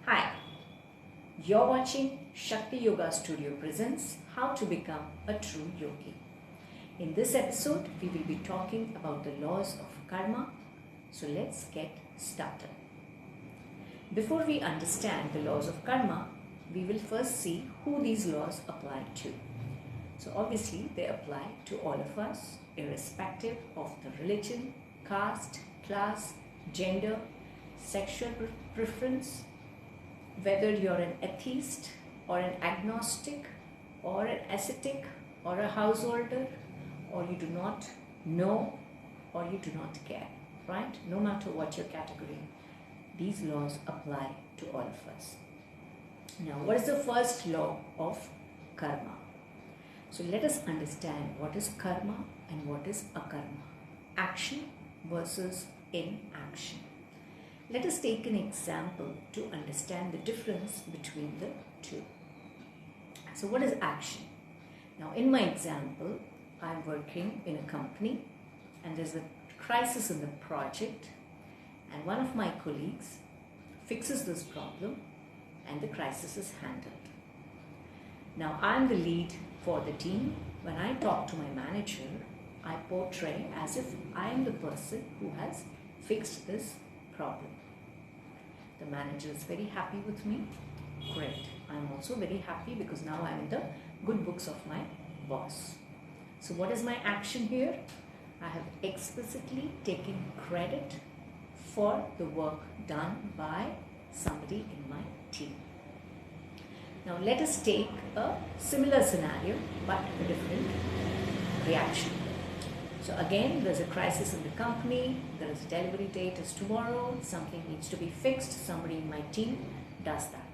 Hi, you're watching Shakti Yoga Studio presents How to Become a True Yogi. In this episode, we will be talking about the laws of karma. So let's get started. Before we understand the laws of karma, we will first see who these laws apply to. So obviously, they apply to all of us, irrespective of the religion, caste, class, gender, sexual preference, whether you're an atheist or an agnostic or an ascetic or a householder, or you do not know or you do not care, right? No matter what your category, these laws apply to all of us. Now, what is the first law of karma? So let us understand what is karma and what is akarma. Action versus inaction. Let us take an example to understand the difference between the two. So what is action? Now in my example, I'm working in a company and there's a crisis in the project, and one of my colleagues fixes this problem and the crisis is handled. Now I'm the lead for the team. When I talk to my manager, I portray as if I am the person who has fixed this problem. The manager is very happy with me. Great. I'm also very happy because now I'm in the good books of my boss. So what is my action here? I have explicitly taken credit for the work done by somebody in my team. Now let us take a similar scenario but a different reaction. So again, there's a crisis in the company, there is a delivery date is tomorrow, something needs to be fixed, somebody in my team does that.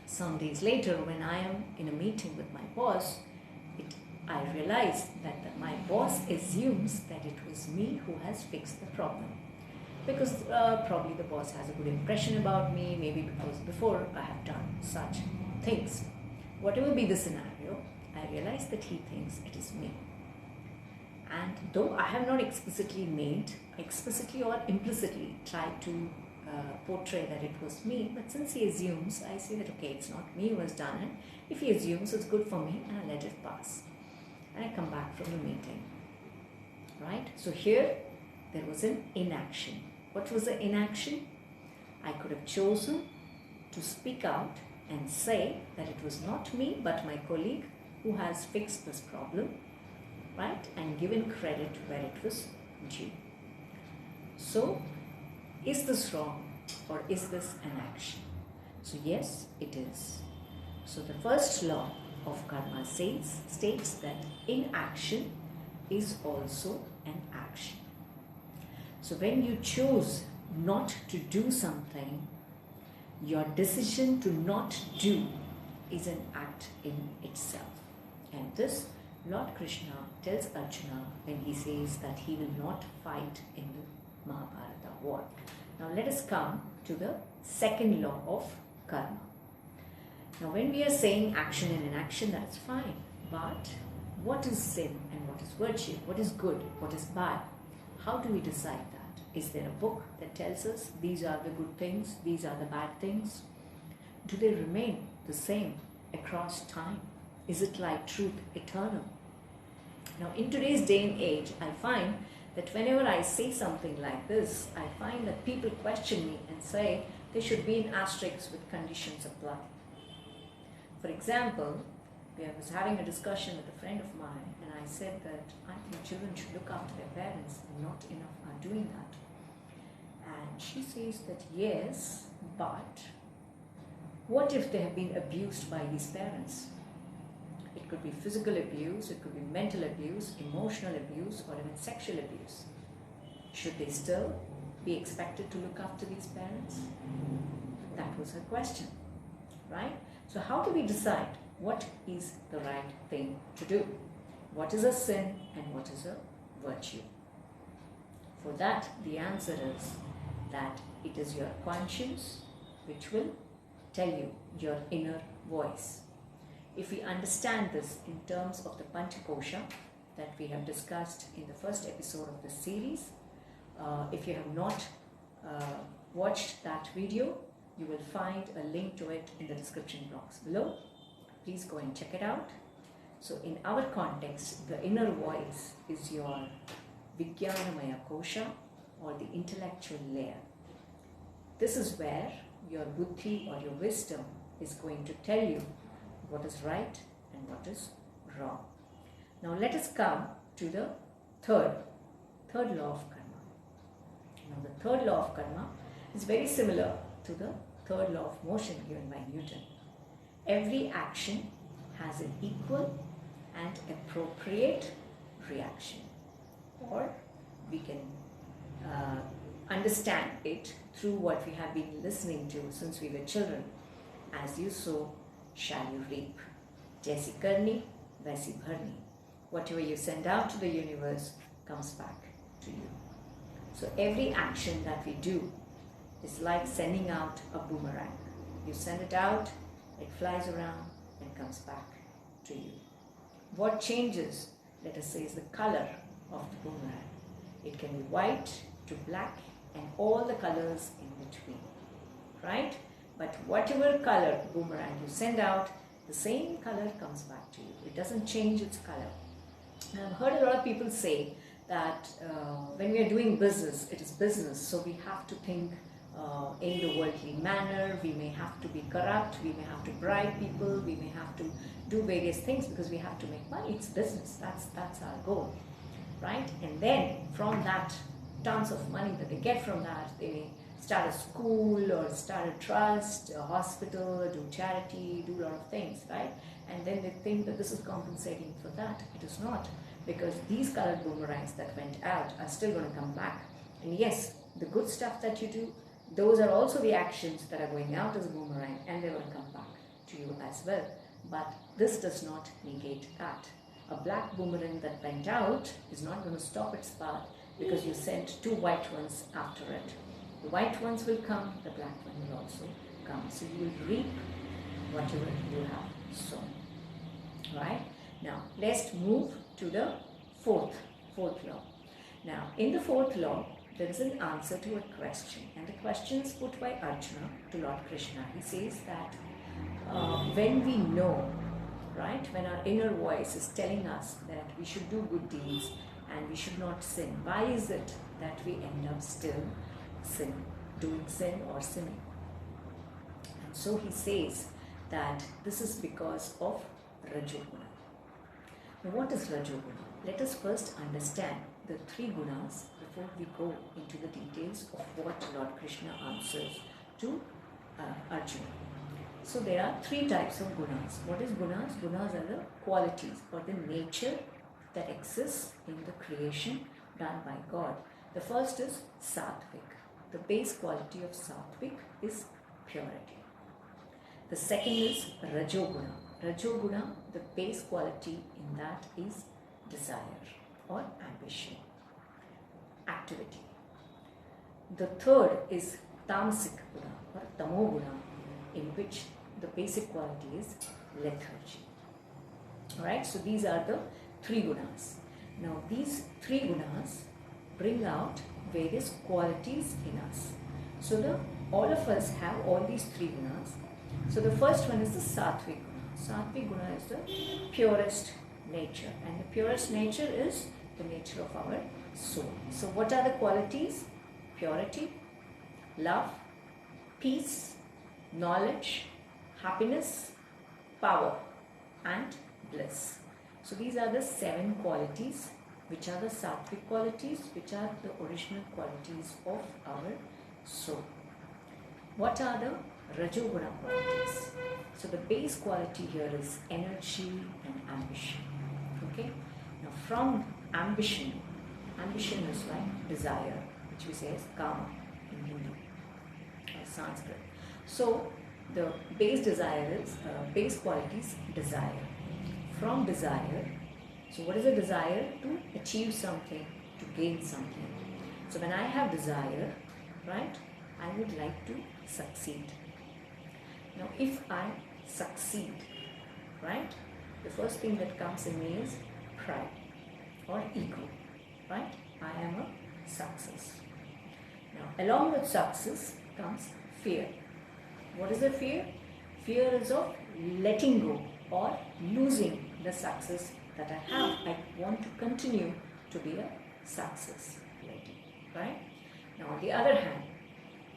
Some days later, when I am in a meeting with my boss, I realize that my boss assumes that it was me who has fixed the problem. Because probably the boss has a good impression about me, maybe because before I have done such things. Whatever be the scenario, I realize that he thinks it is me. And though I have not explicitly or implicitly tried to portray that it was me, but since he assumes, I say that okay, it's not me who has done it. If he assumes, it's good for me and I let it pass. And I come back from the meeting, right? So here, there was an inaction. What was the inaction? I could have chosen to speak out and say that it was not me, but my colleague who has fixed this problem, right? And given credit where it was due. So, is this wrong or is this an action? So yes, it is. So the first law of karma states that inaction is also an action. So when you choose not to do something, your decision to not do is an act in itself. And this Lord Krishna tells Arjuna when he says that he will not fight in the Mahabharata war. Now let us come to the second law of karma. Now when we are saying action and inaction, that's fine. But what is sin and what is virtue? What is good? What is bad? How do we decide that? Is there a book that tells us these are the good things, these are the bad things? Do they remain the same across time? Is it like truth eternal? Now in today's day and age, I find that whenever I say something like this, I find that people question me and say they should be in asterisks with conditions applied. For example, I was having a discussion with a friend of mine and I said that I think children should look after their parents and not enough are doing that. And she says that yes, but what if they have been abused by these parents? It could be physical abuse, it could be mental abuse, emotional abuse, or even sexual abuse. Should they still be expected to look after these parents? That was her question, right? So how do we decide what is the right thing to do? What is a sin and what is a virtue? For that, the answer is that it is your conscience which will tell you your inner voice. If we understand this in terms of the Panch Kosha that we have discussed in the first episode of this series, if you have not watched that video, You will find a link to it in the description box below. Please go and check it out. So in our context, the inner voice is your Vijnanamaya Kosha, or the intellectual layer. This is where your buddhi or your wisdom is going to tell you what is right and what is wrong. Now let us come to the third law of karma. Now the third law of karma is very similar to the third law of motion given by Newton. Every action has an equal and appropriate reaction, or we can understand it through what we have been listening to since we were children. As you sow, shall you reap. Jaisi karni, vaisi bharni. Whatever you send out to the universe comes back to you. So every action that we do is like sending out a boomerang. You send it out, it flies around and comes back to you. What changes, let us say, is the color of the boomerang. It can be white to black and all the colors in between, right? But whatever color boomerang you send out, the same color comes back to you. It doesn't change its color. And I've heard a lot of people say that when we are doing business, it is business, so we have to think in the worldly manner. We may have to be corrupt, we may have to bribe people, we may have to do various things because we have to make money. It's business. That's our goal, right? And then from that, tons of money that they get from that, they may start a school or start a trust, a hospital, or do charity, do a lot of things, right? And then they think that this is compensating for that. It is not, because these colored boomerangs that went out are still going to come back. And yes, the good stuff that you do, those are also the actions that are going out as a boomerang, and they will come back to you as well. But this does not negate that. A black boomerang that went out is not going to stop its path because you sent two white ones after it. The white ones will come, the black one will also come. So you will reap whatever you have sown. Right? Now let's move to the fourth law. Now in the fourth law, there is an answer to a question, and the question is put by Arjuna to Lord Krishna. He says that when we know, right, when our inner voice is telling us that we should do good deeds and we should not sin, why is it that we end up still doing sin or sinning? And so he says that this is because of Rajoguna. Now what is Rajoguna? Let us first understand the three gunas before we go into the details of what Lord Krishna answers to Arjuna. So there are three types of gunas. What is gunas? Gunas are the qualities or the nature that exists in the creation done by God. The first is sattvic. The base quality of sattvic is purity. The second is rajoguna. Rajoguna, the base quality in that is desire or ambition, activity. The third is tamasic guna or tamoguna, in which the basic quality is lethargy. Alright, so these are the three gunas. Now these three gunas bring out various qualities in us. So all of us have all these three gunas. So the first one is the sattvic guna. Sattvic guna is the purest nature, and the purest nature is the nature of our soul. So what are the qualities? Purity, love, peace, knowledge, happiness, power and bliss. So these are the 7 qualities which are the sattvic qualities, which are the original qualities of our soul. What are the rajoguna qualities? So the base quality here is energy and ambition. Okay. Now from ambition is like desire, which we say is kama in Hindi or Sanskrit. So the base desire is base qualities desire. From desire, so what is a desire? To achieve something, to gain something. So when I have desire, right, I would like to succeed. Now if I succeed, right, the first thing that comes in me is pride or ego, right? I am a success. Now along with success comes fear. What is the fear? Fear is of letting go or losing the success that I have. I want to continue to be a success lady, right? Now on the other hand,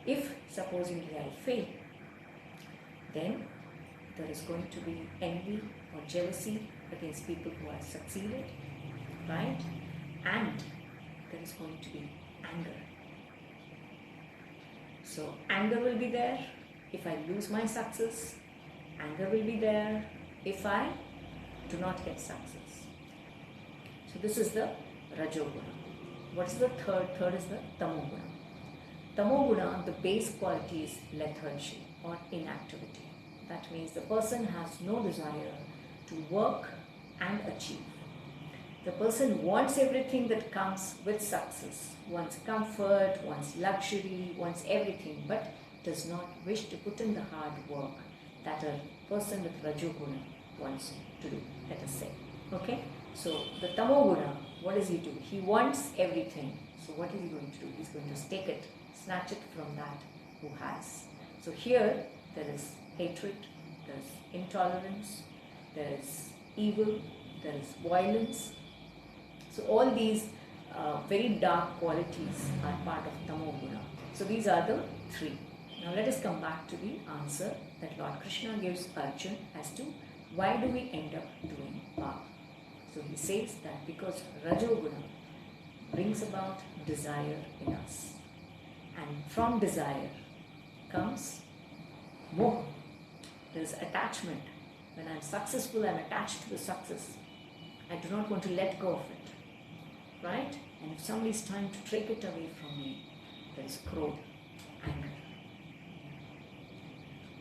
if supposingly I fail, then there is going to be envy or jealousy against people who have succeeded, right? And there is going to be anger. So anger will be there if I lose my success. Anger will be there if I do not get success. So this is the Rajoguna. What is the third? Third is the Tamoguna. Tamoguna, the base quality is lethargy or inactivity. That means the person has no desire to work and achieve. The person wants everything that comes with success, wants comfort, wants luxury, wants everything, but does not wish to put in the hard work that a person with Rajoguna wants to do, let us say. Okay? So the Tamoguna, what does he do? He wants everything. So what is he going to do? He's going to take it, snatch it from that who has. So here there is hatred, there is intolerance, there is evil, there is violence. So all these very dark qualities are part of Tamoguna. So these are the three. Now let us come back to the answer that Lord Krishna gives Arjuna as to why do we end up doing Papa. So he says that because Rajoguna brings about desire in us, and from desire comes moha. There is attachment. When I am successful, I am attached to the success. I do not want to let go of it, right? And if somebody is trying to take it away from me, there is krodha, anger,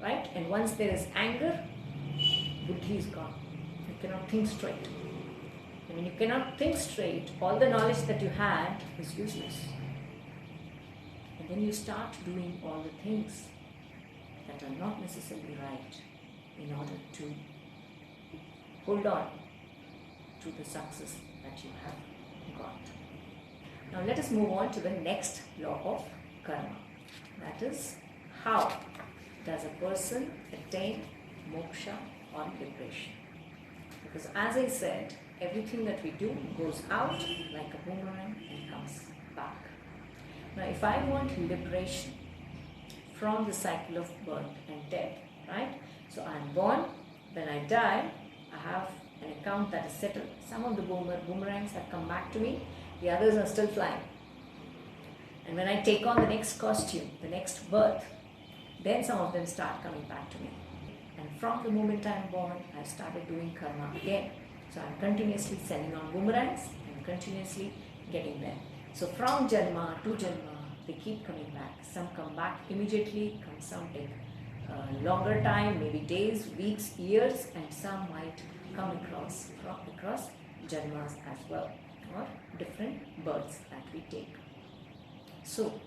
right? And once there is anger, buddhi is gone. You cannot think straight. And when you cannot think straight, all the knowledge that you had is useless. And then you start doing all the things that are not necessarily right in order to hold on to the success that you have got. Now let us move on to the next law of karma. That is, how does a person attain moksha or liberation? Because as I said, everything that we do goes out like a boomerang and comes back. Now if I want liberation from the cycle of birth and death, right? So I am born, when I die, I have an account that is settled. Some of the boomerangs have come back to me, the others are still flying. And when I take on the next costume, the next birth, then some of them start coming back to me. And from the moment I am born, I have started doing karma again. So I am continuously sending on boomerangs and continuously getting them. So from Janma to Janma, they keep coming back. Some come back immediately, some take longer time, maybe days, weeks, years, and some might come across Janmas as well, or different births that we take. So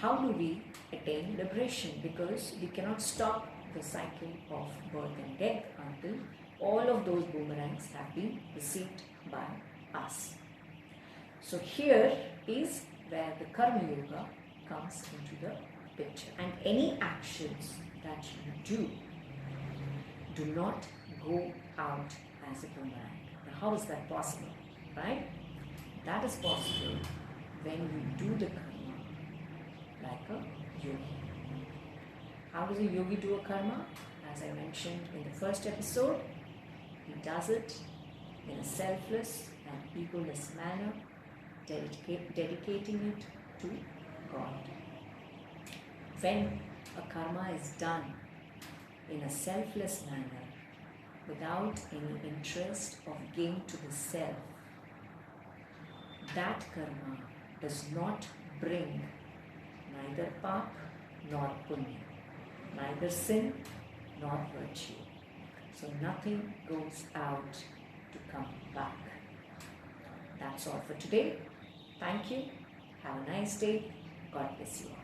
how do we attain liberation? Because we cannot stop the cycle of birth and death until all of those boomerangs have been received by us. So here is where the Karma Yoga comes into the picture. And any actions that you do not go out as a boomerang. Now how is that possible? Right? That is possible when you do the karma like a yogi. How does a yogi do a karma? As I mentioned in the first episode, he does it in a selfless and egoless manner, dedicating it to God. When a karma is done in a selfless manner, without any interest of gain to the self, that karma does not bring neither pap nor punya, neither sin nor virtue. So nothing goes out to come back. That's all for today. Thank you. Have a nice day. God bless you all.